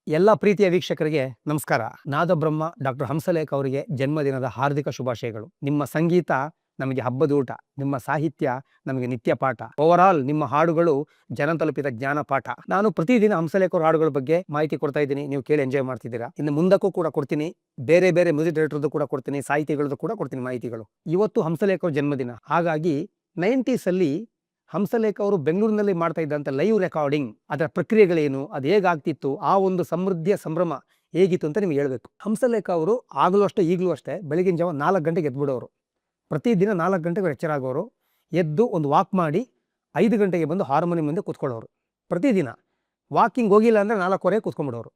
ಎಲ್ಲ ಪ್ರೀತಿಯ ವೀಕ್ಷಕರಿಗೆ ನಮಸ್ಕಾರ. ನಾದಬ್ರಹ್ಮ ಡಾಕ್ಟರ್ ಹಂಸಲೇಖ ಅವರಿಗೆ ಜನ್ಮದಿನದ ಹಾರ್ದಿಕ ಶುಭಾಶಯಗಳು. ನಿಮ್ಮ ಸಂಗೀತ ನಮಗೆ ಹಬ್ಬದೂಟ, ನಿಮ್ಮ ಸಾಹಿತ್ಯ ನಮಗೆ ನಿತ್ಯ ಪಾಠ. ಓವರಾಲ್ ನಿಮ್ಮ ಹಾಡುಗಳು ಜನ ತಲುಪಿದ ಜ್ಞಾನ ಪಾಠ. ನಾನು ಪ್ರತಿದಿನ ಹಂಸಲೇಖ ಅವರ ಹಾಡುಗಳ ಬಗ್ಗೆ ಮಾಹಿತಿ ಕೊಡ್ತಾ ಇದ್ದೀನಿ. ನೀವು ಕೇಳಿ ಎಂಜಾಯ್ ಮಾಡ್ತಿದ್ದೀರಾ. ಇನ್ನು ಮುಂದಕ್ಕೂ ಕೂಡ ಕೊಡ್ತೀನಿ. ಬೇರೆ ಬೇರೆ ಮ್ಯೂಸಿಕ್ ಡೈರೆಕ್ಟರ್ದು ಕೂಡ ಕೊಡ್ತೀನಿ, ಸಾಹಿತಿಗಳದ್ದು ಕೂಡ ಕೊಡ್ತೀನಿ ಮಾಹಿತಿಗಳು. ಇವತ್ತು ಹಂಸಲೇಖ ಅವ್ರ ಜನ್ಮದಿನ. ಹಾಗಾಗಿ 90s ಅಲ್ಲಿ ಹಂಸಲೇಖ ಅವರು ಬೆಂಗಳೂರಿನಲ್ಲಿ ಮಾಡ್ತಾ ಇದ್ದಂಥ ಲೈವ್ ರೆಕಾರ್ಡಿಂಗ್, ಅದರ ಪ್ರಕ್ರಿಯೆಗಳೇನು, ಅದು ಹೇಗಾಗ್ತಿತ್ತು, ಆ ಒಂದು ಸಮೃದ್ಧಿಯ ಸಂಭ್ರಮ ಹೇಗಿತ್ತು ಅಂತ ನಿಮ್ಗೆ ಹೇಳ್ಬೇಕು. ಹಂಸಲೇಖ ಅವರು ಆಗಲೂ ಅಷ್ಟೇ ಈಗಲೂ ಅಷ್ಟೇ ಬೆಳಗಿನ ಜಾವ 4 ಗಂಟೆಗೆ ಎದ್ಬಿಡೋರು. ಪ್ರತಿದಿನ 4 ಗಂಟೆಗೆ ಎಚ್ಚರ ಆಗೋರು. ಎದ್ದು ಒಂದು ವಾಕ್ ಮಾಡಿ 5 ಗಂಟೆಗೆ ಬಂದು ಹಾರ್ಮೋನಿಯಂ ಮುಂದೆ ಕೂತ್ಕೊಳ್ಳೋರು. ಪ್ರತಿದಿನ ವಾಕಿಂಗ್ ಹೋಗಿಲ್ಲ ಅಂದರೆ 4:15 ಕೂತ್ಕೊಂಡ್ಬಿಡೋರು.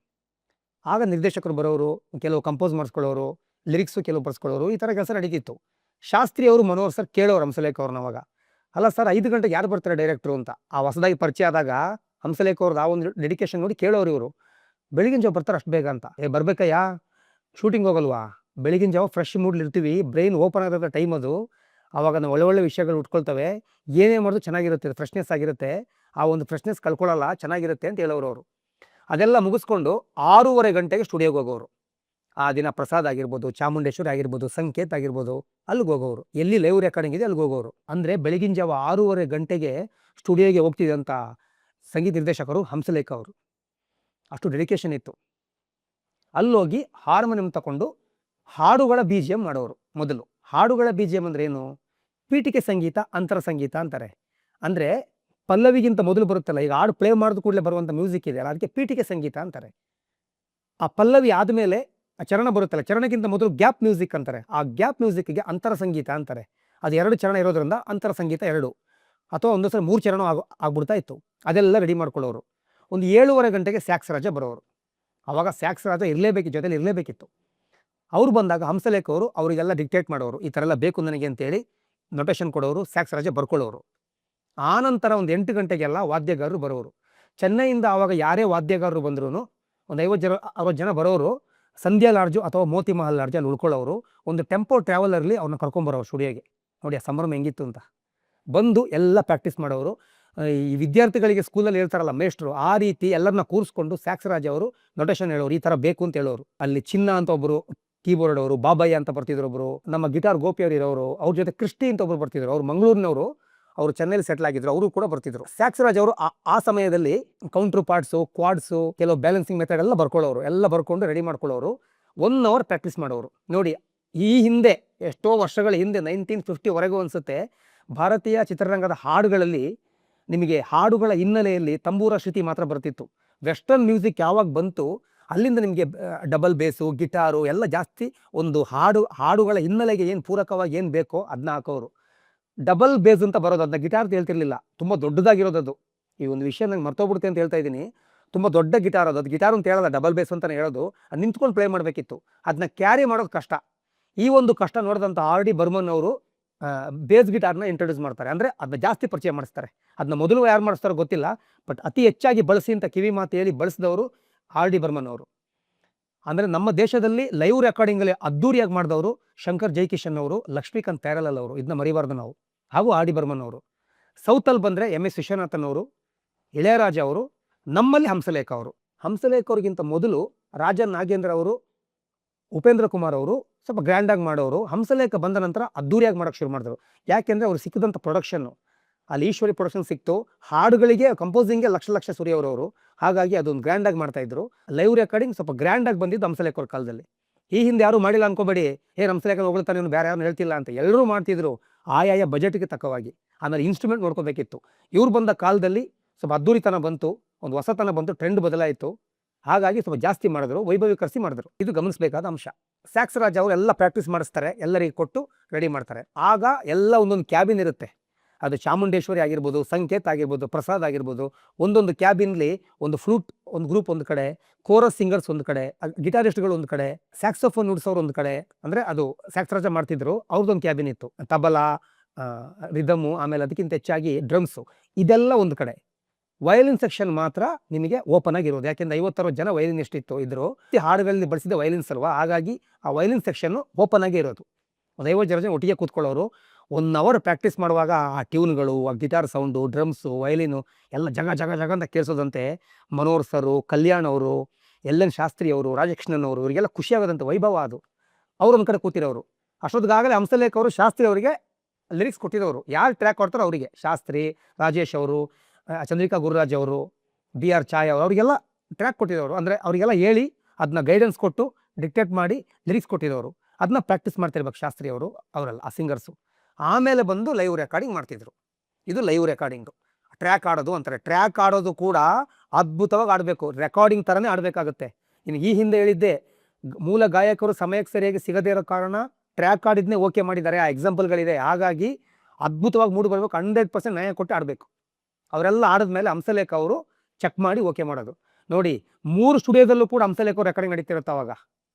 ಆಗ ನಿರ್ದೇಶಕರು ಬರೋರು, ಕೆಲವು ಕಂಪೋಸ್ ಮಾಡಿಸ್ಕೊಳ್ಳೋರು, ಲಿರಿಕ್ಸು ಕೆಲವು ಬರ್ಸ್ಕೊಳ್ಳೋರು, ಈ ಥರ ಕೆಲಸ ನಡೀತಿತ್ತು. ಶಾಸ್ತ್ರಿ ಅವರು ಮನೋಹರ್ ಸರ್ ಕೇಳೋರು ಹಂಸಲೇಖ ಅವ್ರನ್ನ. ಅವಾಗ ಅಲ್ಲ ಸರ್ 5 ಗಂಟೆಗೆ ಯಾರು ಬರ್ತಾರೆ ಡೈರೆಕ್ಟ್ರು ಅಂತ. ಆ ಹೊಸದಾಗಿ ಪರಿಚಯ ಆದಾಗ ಹಂಸಲೇಖ ಅವ್ರದ್ದು ಆ ಒಂದು ಡೆಡಿಕೇಶನ್ ನೋಡಿ ಕೇಳೋರು ಇವರು. ಬೆಳಗಿನ ಜಾವ ಬರ್ತಾರೆ ಅಷ್ಟು ಬೇಗ ಅಂತ. ಬರ್ಬೇಕಯ್ಯ, ಶೂಟಿಂಗ್ ಹೋಗಲ್ವಾ? ಬೆಳಗಿನ ಜಾವ ಫ್ರೆಶ್ ಮೂಡ್ಲಿ ಇರ್ತೀವಿ, ಬ್ರೈನ್ ಓಪನ್ ಆಗಿರೋ ಟೈಮ್ ಅದು. ಆವಾಗ ನಾವು ಒಳ್ಳೆ ಒಳ್ಳೆ ವಿಷಯಗಳು ಉಟ್ಕೊಳ್ತವೆ, ಏನೇ ಮಾಡೋದು ಚೆನ್ನಾಗಿರುತ್ತೆ, ಫ್ರೆಶ್ನೆಸ್ ಆಗಿರುತ್ತೆ. ಆ ಒಂದು ಫ್ರೆಶ್ನೆಸ್ ಕಳ್ಕೊಳ್ಳಲ್ಲ, ಚೆನ್ನಾಗಿರುತ್ತೆ ಅಂತ ಹೇಳೋರು ಅವರು. ಅದೆಲ್ಲ ಮುಗಿಸ್ಕೊಂಡು 6:30 ಗಂಟೆಗೆ ಸ್ಟುಡಿಯೋಗೆ ಹೋಗೋರು. ಆ ದಿನ ಪ್ರಸಾದ್ ಆಗಿರ್ಬೋದು, ಚಾಮುಂಡೇಶ್ವರಿ ಆಗಿರ್ಬೋದು, ಸಂಕೇತ್ ಆಗಿರ್ಬೋದು, ಅಲ್ಲಿಗೆ ಹೋಗೋರು. ಎಲ್ಲಿ ಲೈವ್ ರೆಕಾರ್ಡಿಂಗ್ ಇದೆ ಅಲ್ಲಿಗೆ ಹೋಗೋರು. ಅಂದರೆ ಬೆಳಗಿನ ಜಾವ 6:30 ಗಂಟೆಗೆ ಸ್ಟುಡಿಯೋಗೆ ಹೋಗ್ತಿದ್ದಂಥ ಸಂಗೀತ ನಿರ್ದೇಶಕರು ಹಂಸಲೇಖ ಅವರು. ಅಷ್ಟು ಡೆಡಿಕೇಶನ್ ಇತ್ತು. ಅಲ್ಲೋಗಿ ಹಾರ್ಮೋನಿಯಂ ತಗೊಂಡು ಹಾಡುಗಳ BGM ಮಾಡೋರು. ಮೊದಲು ಹಾಡುಗಳ BGM ಅಂದ್ರೆ ಏನು? ಪೀಠಿಕೆ ಸಂಗೀತ, ಅಂತರ ಸಂಗೀತ ಅಂತಾರೆ. ಅಂದರೆ ಪಲ್ಲವಿಗಿಂತ ಮೊದಲು ಬರುತ್ತಲ್ಲ, ಈಗ ಹಾಡು ಪ್ಲೇ ಮಾಡಿದ ಕೂಡಲೇ ಬರುವಂಥ ಮ್ಯೂಸಿಕ್ ಇದೆಯಲ್ಲ, ಅದಕ್ಕೆ ಪೀಠಿಕೆ ಸಂಗೀತ ಅಂತಾರೆ. ಆ ಪಲ್ಲವಿ ಆದಮೇಲೆ ಚರಣ ಬರುತ್ತಲ್ಲ, ಚರಣಕ್ಕಿಂತ ಮೊದಲು ಗ್ಯಾಪ್ ಮ್ಯೂಸಿಕ್ ಅಂತಾರೆ. ಆ ಗ್ಯಾಪ್ ಮ್ಯೂಸಿಕ್ಗೆ ಅಂತರ ಸಂಗೀತ ಅಂತಾರೆ. ಅದು 2 ಚರಣ ಇರೋದ್ರಿಂದ ಅಂತರ ಸಂಗೀತ 2, ಅಥವಾ ಒಂದೊಂದ್ಸಲ 3 ಚರಣ ಆಗ್ಬಿಡ್ತಾ ಇತ್ತು. ಅದೆಲ್ಲ ರೆಡಿ ಮಾಡ್ಕೊಳ್ಳೋರು. ಒಂದು 7:30 ಗಂಟೆಗೆ ಸ್ಯಾಕ್ಸ್ ರಾಜ ಬರೋರು. ಆವಾಗ ಸ್ಯಾಕ್ಸ್ ರಾಜ ಇರಲೇಬೇಕು, ಜೊತೆಲಿ ಇರಲೇಬೇಕಿತ್ತು. ಅವ್ರು ಬಂದಾಗ ಹಂಸಲೇಖ ಅವರು ಅವರಿಗೆಲ್ಲ ಡಿಕ್ಟೇಟ್ ಮಾಡೋರು, ಈ ಥರ ಎಲ್ಲ ಬೇಕು ನನಗೆ ಅಂತೇಳಿ ನೊಟೇಶನ್ ಕೊಡೋರು, ಸ್ಯಾಕ್ಸ್ ರಾಜ ಬರ್ಕೊಳ್ಳೋರು. ಆನಂತರ ಒಂದು 8 ಗಂಟೆಗೆಲ್ಲ ವಾದ್ಯಗಾರರು ಬರೋರು. ಚೆನ್ನೈಯಿಂದ ಆವಾಗ ಯಾರೇ ವಾದ್ಯಗಾರರು ಬಂದ್ರೂ ಒಂದು 50-60 ಜನ ಬರೋರು. ಸಂಧ್ಯಾ ಲಾಡ್ಜು ಅಥವಾ ಮೋತಿ ಮಹಲ್ ಲಾಡ್ಜ್ ಅಲ್ಲಿ ಉಳ್ಕೊಳ್ಳೋರು. ಒಂದು ಟೆಂಪೋ ಟ್ರಾವೆಲರ್ಲಿ ಅವ್ರನ್ನ ಕರ್ಕೊಂಬರೋರು ಸ್ಟುಡಿಯೋಗೆ. ನೋಡಿ ಆ ಸಂಭ್ರಮ ಹೆಂಗಿತ್ತು ಅಂತ. ಬಂದು ಎಲ್ಲ ಪ್ರಾಕ್ಟೀಸ್ ಮಾಡೋರು. ಈ ವಿದ್ಯಾರ್ಥಿಗಳಿಗೆ ಸ್ಕೂಲಲ್ಲಿ ಹೇಳ್ತಾರಲ್ಲ ಮೇಷ್ಟ್ರು, ಆ ರೀತಿ ಎಲ್ಲರನ್ನ ಕೂರಿಸ್ಕೊಂಡು ಸ್ಯಾಕ್ಸ್ ರಾಜ್ ಅವರು ನೊಟೇಶನ್ ಹೇಳೋರು, ಈ ಥರ ಬೇಕು ಅಂತ ಹೇಳೋರು. ಅಲ್ಲಿ ಚಿನ್ನ ಅಂತ ಒಬ್ಬರು ಕೀಬೋರ್ಡ್ ಅವರು, ಬಾಬಯ್ಯ ಅಂತ ಬರ್ತಿದ್ರು ಒಬ್ಬರು, ನಮ್ಮ ಗಿಟಾರ್ ಗೋಪಿ ಅವರು ಇರೋರು, ಅವ್ರ ಜೊತೆ ಕ್ರಿಸ್ಟಿ ಅಂತ ಒಬ್ರು ಬರ್ತಿದ್ರು. ಅವ್ರು ಮಂಗಳೂರಿನವರು, ಅವರು ಚೆನ್ನೈಲಿ ಸೆಟ್ಲ್ ಆಗಿದ್ರು, ಅವರು ಕೂಡ ಬರ್ತಿದ್ರು. ಸ್ಯಾಕ್ಸ್ ರಾಜ್ ಅವರು ಆ ಸಮಯದಲ್ಲಿ ಕೌಂಟ್ರ್ ಪಾರ್ಟ್ಸು, ಕ್ವಾಡ್ಸು, ಕೆಲವು ಬ್ಯಾಲೆನ್ಸಿಂಗ್ ಮೆಥಡ್ ಎಲ್ಲ ಬರ್ಕೊಳ್ಳೋರು. ಎಲ್ಲ ಬರ್ಕೊಂಡು ರೆಡಿ ಮಾಡ್ಕೊಳ್ಳೋರು. 1 ಅವರ್ ಪ್ರಾಕ್ಟೀಸ್ ಮಾಡೋರು. ನೋಡಿ, ಈ ಹಿಂದೆ ಎಷ್ಟೋ ವರ್ಷಗಳ ಹಿಂದೆ 1950ವರೆಗೂ ಅನಿಸುತ್ತೆ, ಭಾರತೀಯ ಚಿತ್ರರಂಗದ ಹಾಡುಗಳಲ್ಲಿ ನಿಮಗೆ ಹಾಡುಗಳ ಹಿನ್ನೆಲೆಯಲ್ಲಿ ತಂಬೂರ ಶ್ರುತಿ ಮಾತ್ರ ಬರ್ತಿತ್ತು. ವೆಸ್ಟರ್ನ್ ಮ್ಯೂಸಿಕ್ ಯಾವಾಗ ಬಂತು ಅಲ್ಲಿಂದ ನಿಮಗೆ ಡಬಲ್ ಬೇಸು, ಗಿಟಾರು ಎಲ್ಲ ಜಾಸ್ತಿ. ಒಂದು ಹಾಡುಗಳ ಹಿನ್ನೆಲೆಗೆ ಏನು ಪೂರಕವಾಗಿ ಏನು ಬೇಕೋ ಅದನ್ನ ಹಾಕೋರು. ಡಬಲ್ ಬೇಸ್ ಅಂತ ಬರೋದು, ಅದನ್ನ ಗಿಟಾರ್ ಅಂತ ಹೇಳ್ತಿರ್ಲಿಲ್ಲ, ತುಂಬ ದೊಡ್ಡದಾಗಿರೋದದು. ಈ ಒಂದು ವಿಷಯ ನಂಗೆ ಮರ್ತೋಗ್ಬಿಡುತ್ತೆ ಅಂತ ಹೇಳ್ತಾ ಇದ್ದೀನಿ. ತುಂಬ ದೊಡ್ಡ ಗಿಟಾರ್ ಅದು ಗಿಟಾರು ಅಂತ ಹೇಳೋದು, ಡಬಲ್ ಬೇಸ್ ಅಂತಲೇ ಹೇಳೋದು. ಅದು ನಿಂತ್ಕೊಂಡು ಪ್ಲೇ ಮಾಡಬೇಕಿತ್ತು, ಅದನ್ನ ಕ್ಯಾರಿ ಮಾಡೋದು ಕಷ್ಟ. ಈ ಒಂದು ಕಷ್ಟ ನೋಡಿದಂಥ R.D. ಬರ್ಮನ್ ಅವರು ಬೇಸ್ ಗಿಟಾರ್ನ ಇಂಟ್ರೊಡ್ಯೂಸ್ ಮಾಡ್ತಾರೆ. ಅಂದರೆ ಅದನ್ನ ಜಾಸ್ತಿ ಪರಿಚಯ ಮಾಡಿಸ್ತಾರೆ. ಅದನ್ನ ಮೊದಲು ಯಾರು ಮಾಡಿಸ್ತಾರೋ ಗೊತ್ತಿಲ್ಲ, ಬಟ್ ಅತಿ ಹೆಚ್ಚಾಗಿ ಬಳಸಿ ಅಂತ ಕಿವಿ ಮಾತು ಹೇಳಿ ಬಳಸಿದವರು R.D. ಬರ್ಮನ್ ಅವರು. ಅಂದರೆ ನಮ್ಮ ದೇಶದಲ್ಲಿ ಲೈವ್ ರೆಕಾರ್ಡಿಂಗಲ್ಲಿ ಅದ್ದೂರಿಯಾಗಿ ಮಾಡಿದವರು ಶಂಕರ್ ಜೈಕಿಶನ್ ಅವರು, ಲಕ್ಷ್ಮೀಕಾಂತ್ ಪ್ಯಾರಲಾಲ್ ಅವರು, ಇದನ್ನ ಮರಿಬಾರ್ದು ನಾವು, ಹಾಗೂ R.D. ಬರ್ಮನ್ ಅವರು. ಸೌತಲ್ಲಿ ಬಂದರೆ MS ವಿಶ್ವನಾಥನ್ ಅವರು, ಇಳೆಯರಾಜ ಅವರು, ನಮ್ಮಲ್ಲಿ ಹಂಸಲೇಖ ಅವರು. ಹಂಸಲೇಖ ಅವ್ರಿಗಿಂತ ಮೊದಲು ರಾಜನ್ ನಾಗೇಂದ್ರ ಅವರು, ಉಪೇಂದ್ರ ಕುಮಾರ್ ಅವರು ಸ್ವಲ್ಪ ಗ್ರ್ಯಾಂಡಾಗಿ ಮಾಡೋರು. ಹಂಸಲೇಖ ಬಂದ ನಂತರ ಅದ್ದೂರಿಯಾಗಿ ಮಾಡೋಕ್ಕೆ ಶುರು ಮಾಡಿದ್ರು. ಯಾಕೆಂದರೆ ಅವ್ರು ಸಿಕ್ಕಿದಂಥ ಪ್ರೊಡಕ್ಷನ್ನು, ಅಲ್ಲಿ ಈಶ್ವರಿ ಪ್ರೊಡಕ್ಷನ್ ಸಿಕ್ತು. ಹಾಡುಗಳಿಗೆ ಕಂಪೋಸಿಂಗ್ಗೆ ಲಕ್ಷ ಸುರಿಯವರವರು. ಹಾಗಾಗಿ ಅದೊಂದು ಗ್ರ್ಯಾಂಡಾಗಿ ಮಾಡ್ತಾಯಿದ್ರು. ಲೈವ್ ರೆಕಾರ್ಡಿಂಗ್ ಸ್ವಲ್ಪ ಗ್ರ್ಯಾಂಡಾಗಿ ಬಂದಿದ್ದು ಹಂಸಲೇಖ ಅವ್ರ ಕಾಲದಲ್ಲಿ. ಈ ಹಿಂದೆ ಯಾರೂ ಮಾಡಿಲ್ಲ ಅನ್ಕೋಬೇಡಿ, ಹಂಸಲೇಖ ಹೊಗಳ್ತಾನೆ ಇವನು, ಬೇರೆ ಯಾರು ಹೇಳ್ತಿಲ್ಲ ಅಂತ. ಎಲ್ಲರೂ ಮಾಡ್ತಿದ್ರು ಆಯಾಯ ಬಜೆಟ್ಗೆ ತಕ್ಕವಾಗಿ. ಆಮೇಲೆ ಇನ್ಸ್ಟ್ರೂಮೆಂಟ್ ನೋಡ್ಕೋಬೇಕಿತ್ತು. ಇವ್ರು ಬಂದ ಕಾಲದಲ್ಲಿ ಸ್ವಲ್ಪ ಅದ್ದೂರಿತನ ಬಂತು, ಒಂದು ಹೊಸತನ ಬಂತು, ಟ್ರೆಂಡ್ ಬದಲಾಯಿತು. ಹಾಗಾಗಿ ಸ್ವಲ್ಪ ಜಾಸ್ತಿ ಮಾಡಿದ್ರು, ವೈಭವೀಕರಿಸಿ ಮಾಡಿದ್ರು. ಇದು ಗಮನಿಸಬೇಕಾದ ಅಂಶ. ಸ್ಯಾಕ್ಸ್ ರಾಜ್ ಅವರು ಎಲ್ಲ ಪ್ರಾಕ್ಟೀಸ್ ಮಾಡಿಸ್ತಾರೆ, ಎಲ್ಲರಿಗೆ ಕೊಟ್ಟು ರೆಡಿ ಮಾಡ್ತಾರೆ. ಆಗ ಎಲ್ಲ ಒಂದೊಂದು ಕ್ಯಾಬಿನ್ ಇರುತ್ತೆ. ಅದು ಚಾಮುಂಡೇಶ್ವರಿ ಆಗಿರ್ಬೋದು, ಸಂಕೇತ್ ಆಗಿರ್ಬೋದು, ಪ್ರಸಾದ್ ಆಗಿರ್ಬೋದು. ಒಂದೊಂದು ಕ್ಯಾಬಿನ್ಲಿ ಒಂದು ಫ್ಲೂಟ್ ಒಂದು ಗ್ರೂಪ್ ಒಂದು ಕಡೆ, ಕೋರಸ್ ಸಿಂಗರ್ಸ್ ಒಂದು ಕಡೆ, ಗಿಟಾರಿಸ್ಟ್ಗಳು ಒಂದು ಕಡೆ, ಸ್ಯಾಕ್ಸೋಫೋನ್ ನುಡಿಸೋರು ಒಂದು ಕಡೆ. ಅಂದರೆ ಅದು ಸ್ಯಾಕ್ಸ್ ರಾಜ ಮಾಡ್ತಿದ್ರು, ಅವ್ರದ್ದೊಂದು ಕ್ಯಾಬಿನ್ ಇತ್ತು. ತಬಲಾ, ರಿದಮು, ಆಮೇಲೆ ಅದಕ್ಕಿಂತ ಹೆಚ್ಚಾಗಿ ಡ್ರಮ್ಸು, ಇದೆಲ್ಲ ಒಂದು ಕಡೆ. ವಯಲಿನ್ ಸೆಕ್ಷನ್ ಮಾತ್ರ ನಿಮಗೆ ಓಪನ್ ಆಗಿರೋದು. ಯಾಕೆಂದರೆ 50-60 ಜನ ವಯಲಿನಿಸ್ಟ್ ಇದ್ರು. ಹಾಡುಗಳಲ್ಲಿ ಬಳಸಿದ ವಯಲಿನ್ಸ್ ಅಲ್ವಾ, ಹಾಗಾಗಿ ಆ ವಯಲಿನ್ ಸೆಕ್ಷನ್ನು ಓಪನ್ ಆಗೇ ಇರೋದು. ಒಂದು 50 ಜನ ಒಟ್ಟಿಗೆ ಕೂತ್ಕೊಳ್ಳೋರು. 1 ಅವರ್ ಪ್ರಾಕ್ಟೀಸ್ ಮಾಡುವಾಗ ಆ ಟ್ಯೂನ್ಗಳು, ಆ ಗಿಟಾರ್ ಸೌಂಡು, ಡ್ರಮ್ಸು, ವಯಲಿನು ಎಲ್ಲ ಜಗ ಜಗ ಜಗ ಅಂತ ಕೇಳಿಸೋದಂತೆ. ಮನೋಹರ್ ಸರು, ಕಲ್ಯಾಣ್ ಅವರು, ಎಲ್ ಎನ್ ಶಾಸ್ತ್ರಿ ಅವರು, ರಾಜಕೃಷ್ಣನ್ ಅವರು, ಇವರಿಗೆಲ್ಲ ಖುಷಿಯಾಗದಂಥ ವೈಭವ ಅದು. ಅವ್ರು ಒಂದು ಕಡೆ ಕೂತಿರೋರು. ಅಷ್ಟೊತ್ತಿಗಾಗಲೇ ಹಂಸಲೇಖ ಅವರು ಶಾಸ್ತ್ರಿ ಅವರಿಗೆ ಲಿರಿಕ್ಸ್ ಕೊಟ್ಟಿರೋರು. ಯಾರು ಟ್ರ್ಯಾಕ್ ಕೊಡ್ತಾರೋ ಅವರಿಗೆ, ಶಾಸ್ತ್ರಿ, ರಾಜೇಶ್ ಅವರು, ಚಂದ್ರಿಕಾ ಗುರುರಾಜ್ ಅವರು, ಬಿ ಆರ್ ಛಾಯಾ ಅವರು, ಅವರಿಗೆಲ್ಲ ಟ್ರ್ಯಾಕ್ ಕೊಟ್ಟಿರೋರು. ಅಂದರೆ ಅವರಿಗೆಲ್ಲ ಹೇಳಿ ಅದನ್ನ ಗೈಡೆನ್ಸ್ ಕೊಟ್ಟು ಡಿಕ್ಟೇಟ್ ಮಾಡಿ ಲಿರಿಕ್ಸ್ ಕೊಟ್ಟಿರೋರು. ಅದನ್ನ ಪ್ರಾಕ್ಟೀಸ್ ಮಾಡ್ತಿರ್ಬೇಕು ಶಾಸ್ತ್ರಿ ಅವರು, ಅವರೆಲ್ಲ ಆ ಸಿಂಗರ್ಸು. ಆಮೇಲೆ ಬಂದು ಲೈವ್ ರೆಕಾರ್ಡಿಂಗ್ ಮಾಡ್ತಿದ್ರು. ಇದು ಲೈವ್ ರೆಕಾರ್ಡಿಂಗು. ಟ್ರ್ಯಾಕ್ ಆಡೋದು ಅಂತಾರೆ. ಟ್ರ್ಯಾಕ್ ಆಡೋದು ಕೂಡ ಅದ್ಭುತವಾಗಿ ಆಡಬೇಕು, ರೆಕಾರ್ಡಿಂಗ್ ಥರನೇ ಆಡಬೇಕಾಗುತ್ತೆ. ಇನ್ನು ಈ ಹಿಂದೆ ಹೇಳಿದ್ದೆ, ಮೂಲ ಗಾಯಕರು ಸಮಯಕ್ಕೆ ಸರಿಯಾಗಿ ಸಿಗದೇ ಇರೋ ಕಾರಣ ಟ್ರ್ಯಾಕ್ ಆಡಿದ್ನೇ ಓಕೆ ಮಾಡಿದ್ದಾರೆ. ಆ ಎಕ್ಸಾಂಪಲ್ಗಳಿದೆ. ಹಾಗಾಗಿ ಅದ್ಭುತವಾಗಿ ಮೂಡಿ ಬರಬೇಕು, 100% ನ್ಯಾಯ ಕೊಟ್ಟು ಆಡಬೇಕು. ಅವರೆಲ್ಲ ಆಡಿದ್ಮೇಲೆ ಹಂಸಲೇಖ ಅವರು ಚೆಕ್ ಮಾಡಿ ಓಕೆ ಮಾಡೋದು. ನೋಡಿ, 3 ಸ್ಟುಡಿಯೋದಲ್ಲೂ ಕೂಡ ಹಂಸಲೇಖ ಅವರು ರೆಕಾರ್ಡಿಂಗ್ ನಡೀತಿರುತ್ತೆ ಅವಾಗ.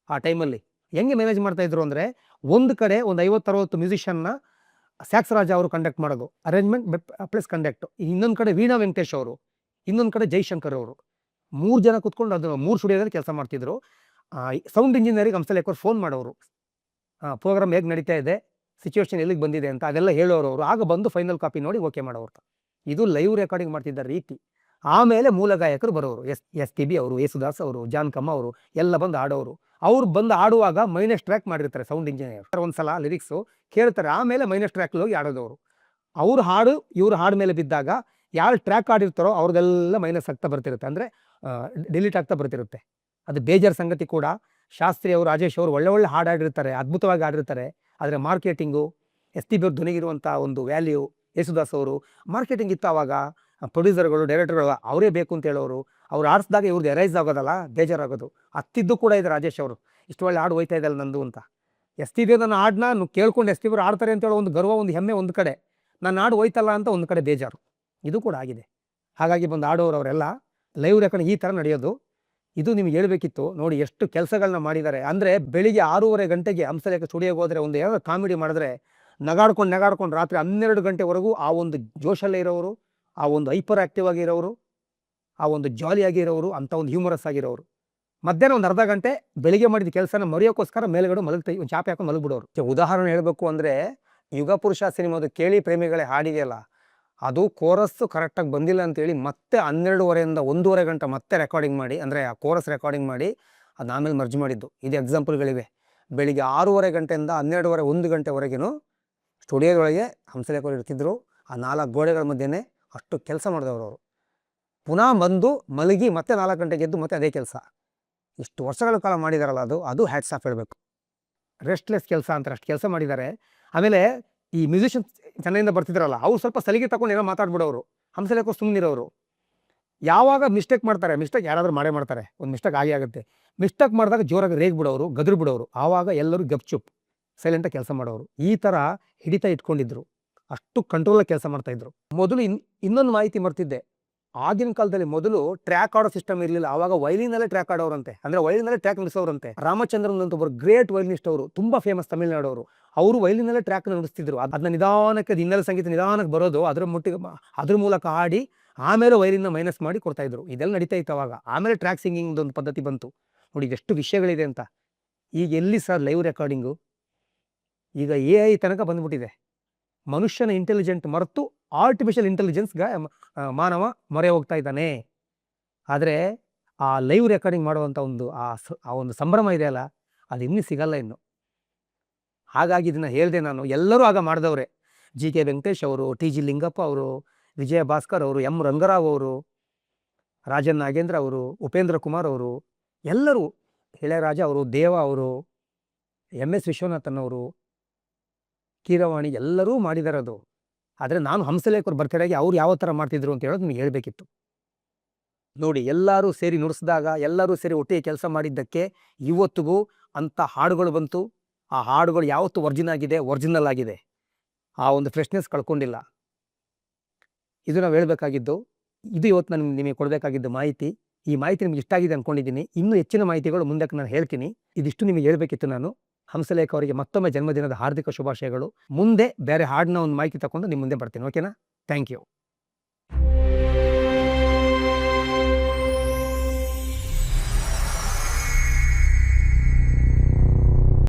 ಆ ಟೈಮಲ್ಲಿ ಹೆಂಗೆ ಮ್ಯಾನೇಜ್ ಮಾಡ್ತಾ ಇದ್ರು ಅಂದರೆ, ಒಂದು ಕಡೆ ಒಂದು 50-60 ಮ್ಯೂಸಿಷಿಯನ್ನ ಸ್ಯಾಕ್ಸ್ ರಾಜ ಅವರು ಕಂಡಕ್ಟ್ ಮಾಡೋದು, ಅರೇಂಜ್ಮೆಂಟ್ ಪ್ಲಸ್ ಕಂಡಕ್ಟ್. ಇನ್ನೊಂದು ಕಡೆ ವೀಣಾ ವೆಂಕಟೇಶ್ ಅವರು, ಇನ್ನೊಂದು ಕಡೆ ಜೈಶಂಕರ್ ಅವರು, 3 ಜನ ಕೂತ್ಕೊಂಡು ಅದು 3 ಸ್ಟುಡಿಯೋದಲ್ಲಿ ಕೆಲಸ ಮಾಡ್ತಿದ್ರು. ಸೌಂಡ್ ಇಂಜಿನಿಯರಿಗೆ ಹಂಸಲೇಖ ಅವರು ಫೋನ್ ಮಾಡೋರು, ಪ್ರೋಗ್ರಾಮ್ ಹೇಗೆ ನಡೀತಾ ಇದೆ, ಸಿಚುವೇಶನ್ ಎಲ್ಲಿಗೆ ಬಂದಿದೆ ಅಂತ ಅದೆಲ್ಲ ಹೇಳೋರು ಅವರು. ಆಗ ಬಂದು ಫೈನಲ್ ಕಾಪಿ ನೋಡಿ ಓಕೆ ಮಾಡೋರು. ಇದು ಲೈವ್ ರೆಕಾರ್ಡಿಂಗ್ ಮಾಡ್ತಿದ್ದ ರೀತಿ. ಆಮೇಲೆ ಮೂಲ ಗಾಯಕರು ಬರೋರು, ಎಸ್ ಟಿ ಬಿ ಅವರು, ಯೇಸುದಾಸ್ ಅವರು, ಜಾನ್ಕಮ್ಮ ಅವರು ಎಲ್ಲ ಬಂದು ಆಡೋರು. ಅವ್ರು ಬಂದು ಆಡುವಾಗ ಮೈನಸ್ ಟ್ರ್ಯಾಕ್ ಮಾಡಿರ್ತಾರೆ ಸೌಂಡ್ ಇಂಜಿನಿಯರ್. ಒಂದ್ಸಲ ಲಿರಿಕ್ಸು ಕೇಳ್ತಾರೆ, ಆಮೇಲೆ ಮೈನಸ್ ಟ್ರ್ಯಾಕ್ ಹೋಗಿ ಆಡೋದವರು. ಅವ್ರ ಹಾಡು ಇವ್ರ ಹಾಡು ಮೇಲೆ ಬಿದ್ದಾಗ ಯಾರು ಟ್ರ್ಯಾಕ್ ಆಡಿರ್ತಾರೋ ಅವ್ರದ್ದೆಲ್ಲ ಮೈನಸ್ ಆಗ್ತಾ ಬರ್ತಿರುತ್ತೆ, ಅಂದರೆ ಡಿಲೀಟ್ ಆಗ್ತಾ ಬರ್ತಿರುತ್ತೆ. ಅದು ಬೇಜಾರು ಸಂಗತಿ ಕೂಡ. ಶಾಸ್ತ್ರಿ ಅವರು, ರಾಜೇಶ್ ಅವರು ಒಳ್ಳೆ ಹಾಡು ಆಡಿರ್ತಾರೆ, ಅದ್ಭುತವಾಗಿ ಆಡಿರ್ತಾರೆ. ಆದರೆ ಮಾರ್ಕೆಟಿಂಗು, ಎಸ್ ಟಿ ಬಿ ಅವ್ರ ಧ್ವನಿಗಿರುವಂಥ ಒಂದು ವ್ಯಾಲ್ಯೂ, ಯೇಸುದಾಸ್ ಅವರು ಮಾರ್ಕೆಟಿಂಗ್ ಇತ್ತು ಆವಾಗ. ಪ್ರೊಡ್ಯೂಸರ್ಗಳು, ಡೈರೆಕ್ಟರ್ಗಳು ಅವರೇ ಬೇಕು ಅಂತ ಹೇಳೋರು. ಅವ್ರು ಆಡಿಸಿದಾಗ ಇವ್ರದ್ದು ಎರೈಸ್ ಆಗೋದಲ್ಲ, ಬೇಜಾರಾಗೋದು. ಹತ್ತಿದ್ದು ಕೂಡ ಇದೆ ರಾಜೇಶ್ ಅವರು, ಇಷ್ಟು ಒಳ್ಳೆ ಹಾಡು ಹೋಯ್ತಾ ಇದೆಯಲ್ಲ ನಂದು ಅಂತ. ಎಸ್ ಟಿ ಬಿ ನನ್ನ ಹಾಡನ್ನ ಕೇಳ್ಕೊಂಡು ಎಸ್ ಟಿ ಬಿ ಅವರು ಆಡ್ತಾರೆ ಅಂತೇಳೋ ಒಂದು ಗರ್ವ, ಒಂದು ಹೆಮ್ಮೆ ಒಂದು ಕಡೆ, ನಾನು ಹಾಡು ಹೋಯ್ತಲ್ಲ ಅಂತ ಒಂದು ಕಡೆ ಬೇಜಾರು, ಇದು ಕೂಡ ಆಗಿದೆ. ಹಾಗಾಗಿ ಬಂದು ಆಡೋರು ಅವರೆಲ್ಲ ಲೈವ್ ರೆಕಾರ್ಡಿಂಗ್ ಈ ಥರ ನಡೆಯೋದು. ಇದು ನಿಮ್ಗೆ ಹೇಳಬೇಕಿತ್ತು. ನೋಡಿ ಎಷ್ಟು ಕೆಲಸಗಳನ್ನ ಮಾಡಿದ್ದಾರೆ. ಅಂದರೆ ಬೆಳಿಗ್ಗೆ 6:30 ಗಂಟೆಗೆ ಹಂಸಲೇಖ ಸ್ಟುಡಿಯೋಗೆ ಹೋದರೆ, ಒಂದು ಯಾವ್ದು ಕಾಮಿಡಿ ಮಾಡಿದ್ರೆ ನಗಾಡ್ಕೊಂಡು ರಾತ್ರಿ 12 ಗಂಟೆವರೆಗೂ ಆ ಒಂದು ಜೋಶಲ್ಲೇ ಇರೋರು, ಆ ಒಂದು ಹೈಪರ್ ಆಕ್ಟಿವ್ ಆಗಿರೋರು, ಆ ಒಂದು ಜಾಲಿಯಾಗಿ ಇರೋರು, ಅಂಥ ಒಂದು ಹ್ಯೂಮರಸ್ ಆಗಿರೋರು. ಮಧ್ಯಾಹ್ನ ಒಂದು ಅರ್ಧ ಗಂಟೆ ಬೆಳಿಗ್ಗೆ ಮಾಡಿದ ಕೆಲಸನ ಮರೆಯೋಕ್ಕೋಸ್ಕರ ಮೇಲ್ಗಡೆ ಒಂದು ಚಾಪೆ ಹಾಕೊಂಡು ಮಲಗಿಬಿಡೋರು. ಉದಾಹರಣೆ ಹೇಳಬೇಕು ಅಂದರೆ, ಯುಗ ಪುರುಷ ಸಿನಿಮಾದು ಕೇಳಿ ಪ್ರೇಮಿಗಳೇ ಹಾಡಿದೆಯಲ್ಲ, ಅದು ಕೋರಸ್ಸು ಕರೆಕ್ಟಾಗಿ ಬಂದಿಲ್ಲ ಅಂತೇಳಿ ಮತ್ತೆ 12:30 1:30 ಗಂಟೆ ಮತ್ತೆ ರೆಕಾರ್ಡಿಂಗ್ ಮಾಡಿ, ಅಂದರೆ ಆ ಕೋರಸ್ ರೆಕಾರ್ಡಿಂಗ್ ಮಾಡಿ ಅದನ್ನ ಆಮೇಲೆ ಮರ್ಜ್ ಮಾಡಿದ್ದು. ಇದು ಎಕ್ಸಾಂಪಲ್ಗಳಿವೆ. ಬೆಳಿಗ್ಗೆ 6:30 ಗಂಟೆಯಿಂದ 12:30 1 ಗಂಟೆವರೆಗೂ ಸ್ಟುಡಿಯೋದೊಳಗೆ ಹಂಸಲೇಖ ಅವರು ಇರ್ತಿದ್ರು. ಆ 4 ಗೋಡೆಗಳ ಮಧ್ಯೆ ಅಷ್ಟು ಕೆಲಸ ಮಾಡಿದವರು ಅವರು. ಪುನಃ ಬಂದು ಮಲಗಿ ಮತ್ತೆ 4 ಗಂಟೆಗೆ ಎದ್ದು ಮತ್ತೆ ಅದೇ ಕೆಲಸ. ಇಷ್ಟು ವರ್ಷಗಳ ಕಾಲ ಮಾಡಿದಾರಲ್ಲ, ಅದು ಹ್ಯಾಟ್ಸ್ ಆಫ್ ಹೇಳಬೇಕು. ರೆಸ್ಟ್ಲೆಸ್ ಕೆಲಸ ಅಂತಾರೆ, ಅಷ್ಟು ಕೆಲಸ ಮಾಡಿದ್ದಾರೆ. ಆಮೇಲೆ ಈ ಮ್ಯೂಸಿಷಿಯನ್ಸ್ ಚೆನ್ನೈಯಿಂದ ಬರ್ತಿದ್ರಲ್ಲ, ಅವ್ರು ಸ್ವಲ್ಪ ಸಲಿಗೆ ತಗೊಂಡು ಏನೋ ಮಾತಾಡ್ಬಿಡೋರು. ಹಂಸಲೇಖ ಸುಮ್ಮನಿರೋರು. ಯಾವಾಗ ಮಿಸ್ಟೇಕ್ ಮಾಡ್ತಾರೆ, ಮಿಸ್ಟೇಕ್ ಯಾರಾದರೂ ಮಾಡೇ ಮಾಡ್ತಾರೆ, ಒಂದು ಮಿಸ್ಟೇಕ್ ಆಗುತ್ತೆ. ಮಿಸ್ಟೇಕ್ ಮಾಡಿದಾಗ ಜೋರಾಗಿ ರೇಗ್ಬಿಡೋರು, ಗದರ್ಬಿಡೋರು. ಆವಾಗ ಎಲ್ಲರೂ ಗಪ್ಚುಪ್ ಸೈಲೆಂಟಾಗಿ ಕೆಲಸ ಮಾಡೋರು. ಈ ಥರ ಹಿಡಿತಾ ಇಟ್ಕೊಂಡಿದ್ರು, ಅಷ್ಟು ಕಂಟ್ರೋಲಾಗಿ ಕೆಲಸ ಮಾಡ್ತಾಯಿದ್ರು. ಮೊದಲು ಇನ್ನೊಂದು ಮಾಹಿತಿ ಮರ್ತಿದ್ದೆ. ಆಗಿನ ಕಾಲದಲ್ಲಿ ಮೊದಲು ಟ್ರ್ಯಾಕ್ ಆಡೋ ಸಿಸ್ಟಮ್ ಇರಲಿಲ್ಲ. ಆವಾಗ ವೈಲಿನಲ್ಲೇ ಟ್ರ್ಯಾಕ್ ಆಡೋರಂತೆ, ಅಂದರೆ ವೈಲಿನಲ್ಲೇ ಟ್ರ್ಯಾಕ್ ನಡೆಸೋರಂತೆ. ರಾಮಚಂದ್ರನ್ ಅಂತ ಒಬ್ಬರು ಗ್ರೇಟ್ ವೈಲಿನಿಸ್ಟ್ ಅವರು, ತುಂಬ ಫೇಮಸ್ ತಮಿಳ್ನಾಡವರು. ಅವರು ವೈಲಿನಲ್ಲೇ ಟ್ರ್ಯಾಕ್ ನಡೆಸ್ತಿದ್ರು. ಅದನ್ನ ನಿಧಾನಕ್ಕೆ ಹಿನ್ನೆಲೆ ಸಂಗೀತ ನಿಧಾನಕ್ಕೆ ಬರೋದು, ಅದ್ರ ಮೂಲಕ ಆಡಿ ಆಮೇಲೆ ವೈಲಿನ ಮೈನಸ್ ಮಾಡಿ ಕೊಡ್ತಾಯಿದ್ರು. ಇದೆಲ್ಲ ನಡೀತಾ ಇತ್ತು ಅವಾಗ. ಆಮೇಲೆ ಟ್ರ್ಯಾಕ್ ಸಿಂಗಿಂಗ್ ಒಂದು ಪದ್ಧತಿ ಬಂತು. ನೋಡಿ ಎಷ್ಟು ವಿಷಯಗಳಿದೆ ಅಂತ. ಈಗ ಎಲ್ಲಿ ಸರ್ ಲೈವ್ ರೆಕಾರ್ಡಿಂಗು? ಈಗ AI ತನಕ ಬಂದ್ಬಿಟ್ಟಿದೆ. ಮನುಷ್ಯನ ಇಂಟೆಲಿಜೆಂಟ್ ಮರೆತು ಆರ್ಟಿಫಿಷಿಯಲ್ ಇಂಟೆಲಿಜೆನ್ಸ್ಗೆ ಮಾನವ ಮೊರೆ ಹೋಗ್ತಾ ಇದ್ದಾನೆ. ಆದರೆ ಆ ಲೈವ್ ರೆಕಾರ್ಡಿಂಗ್ ಮಾಡುವಂಥ ಆ ಒಂದು ಸಂಭ್ರಮ ಇದೆಯಲ್ಲ, ಅದು ಇನ್ನೂ ಸಿಗಲ್ಲ ಇನ್ನು. ಹಾಗಾಗಿ ಇದನ್ನು ಹೇಳಿದೆ ನಾನು. ಎಲ್ಲರೂ ಆಗ ಮಾಡಿದವ್ರೆ. GK ವೆಂಕಟೇಶ್ ಅವರು, TG ಲಿಂಗಪ್ಪ ಅವರು, ವಿಜಯ ಭಾಸ್ಕರ್ ಅವರು, M ರಂಗರಾವ್ ಅವರು, ರಾಜನ್ ನಾಗೇಂದ್ರ ಅವರು, ಉಪೇಂದ್ರ ಕುಮಾರ್ ಅವರು, ಎಲ್ಲರೂ, ಇಳೆಯರಾಜ ಅವರು, ದೇವ ಅವರು, MS ವಿಶ್ವನಾಥನ್ ಅವರು, ಕೀರವಾಣಿ, ಎಲ್ಲರೂ ಮಾಡಿದಾರದು. ಆದರೆ ನಾನು ಹಂಸಲೇಖ ಅವ್ರ ಬರ್ತ್ಡೇಗೆ ಅವ್ರು ಯಾವ ಥರ ಮಾಡ್ತಿದ್ರು ಅಂತ ಹೇಳೋದು ನಿಮಗೆ ಹೇಳಬೇಕಿತ್ತು. ನೋಡಿ, ಎಲ್ಲರೂ ಸೇರಿ ನುಡಿಸಿದಾಗ, ಎಲ್ಲರೂ ಸೇರಿ ಒಟ್ಟಿಗೆ ಕೆಲಸ ಮಾಡಿದ್ದಕ್ಕೆ ಇವತ್ತಿಗೂ ಅಂಥ ಹಾಡುಗಳು ಬಂತು. ಆ ಹಾಡುಗಳು ಯಾವತ್ತೂ ಒರಿಜಿನಲ್ ಆಗಿದೆ. ಆ ಒಂದು ಫ್ರೆಶ್ನೆಸ್ ಕಳ್ಕೊಂಡಿಲ್ಲ. ಇದು ನಾವು ಹೇಳಬೇಕಾಗಿದ್ದು. ಇದು ಇವತ್ತು ನಾನು ನಿಮಗೆ ಕೊಡಬೇಕಾಗಿದ್ದು ಮಾಹಿತಿ. ಈ ಮಾಹಿತಿ ನಿಮ್ಗೆ ಇಷ್ಟ ಆಗಿದೆ ಅಂದ್ಕೊಂಡಿದ್ದೀನಿ. ಇನ್ನೂ ಹೆಚ್ಚಿನ ಮಾಹಿತಿಗಳು ಮುಂದಕ್ಕೆ ನಾನು ಹೇಳ್ತೀನಿ. ಇದಿಷ್ಟು ನಿಮಗೆ ಹೇಳಬೇಕಿತ್ತು ನಾನು. ಹಂಸಲೇಖ ಅವರಿಗೆ ಮತ್ತೊಮ್ಮೆ ಜನ್ಮದಿನದ ಹಾರ್ದಿಕ ಶುಭಾಶಯಗಳು. ಮುಂದೆ ಬೇರೆ ಹಾಡಿನ ಒಂದು ಮಾಹಿತಿ ತಗೊಂಡು ನಿಮ್ಮ ಮುಂದೆ ಬರ್ತೀನಿ. ಓಕೆನಾ? Thank you.